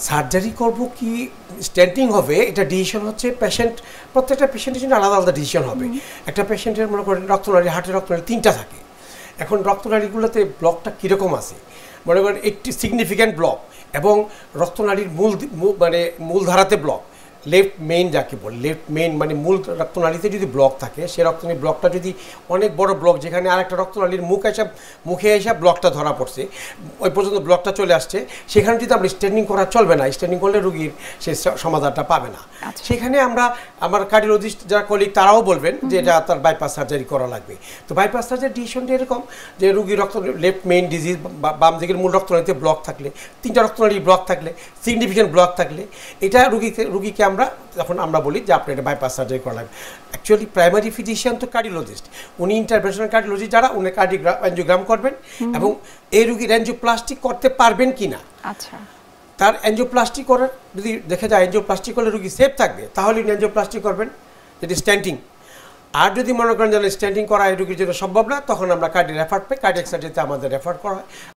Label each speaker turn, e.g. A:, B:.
A: Surgery করব কি stenting হবে, এটা ডিসিশন হচ্ছে প্রত্যেকটা পেশেন্টের জন্য আলাদা আলাদা ডিসিশন হবে। একটা পেশেন্টের মনে করেন রক্তনালী, হার্টের রক্তনালী 3টা থাকে। এখন রক্তনালীগুলোতে ব্লকটা কীরকম আছে, মনে করেন একটি সিগনিফিক্যান্ট ব্লক এবং রক্তনালীর মূলধারাতে ব্লক, লেফট মেইন যাকে বলে, লেফট মেইন মানে মূল রক্তনালীতে যদি ব্লক থাকে, সে রক্তনালী ব্লকটা যদি অনেক বড় ব্লক, যেখানে আরেকটা রক্তনালীর মুখে এসে ব্লকটা ধরা পড়ছে, ওই পর্যন্ত ব্লকটা চলে আসছে, সেখানে যদি আমরা স্ট্যান্ডিং করা চলবে না, স্ট্যান্ডিং করলে রুগীর সে সমাধানটা পাবে না। সেখানে আমার কার্ডিওলজিস্ট যারা কলিগ তারাও বলবেন যে এটা তার বাইপাস সার্জারি করা লাগবে। তো বাইপাস সার্জারি ডিসিশনটা এরকম যে রুগীর লেফট মেইন ডিজিজ, বাম দিকের মূল রক্তনালীতে ব্লক থাকলে, 3টা রক্তনালী ব্লক থাকলে, সিগনিফিক্যান্ট ব্লক থাকলে, এটা রুগীকে তখন আমরা বলি যে আপনার এটা বাইপাস সার্জারি করা লাগবে। অ্যাকচুয়ালি প্রাইমারি ফিজিশিয়ান তো কার্ডিওলজিস্ট, উনি ইন্টারভেনশনাল কার্ডিওলজি যারা, উনি অ্যাঞ্জিওগ্রাম করবেন এবং এই রুগীর অ্যাঞ্জিওপ্লাস্টি করতে পারবেন কিনা।
B: আচ্ছা,
A: তার অ্যাঞ্জিওপ্লাস্টি করার যদি দেখা যায় অ্যাঞ্জিওপ্লাস্টি করলে রুগী সেফ থাকবে, তাহলে উনি অ্যাঞ্জিওপ্লাস্টি করবেন, যেটি স্ট্যান্টিং। আর যদি মনে করেন যে স্ট্যান্টিং করা এই রুগীর জন্য সম্ভব না, তখন আমরা কার্ডিয়াক সার্জারিতে আমাদের রেফার করা হয়।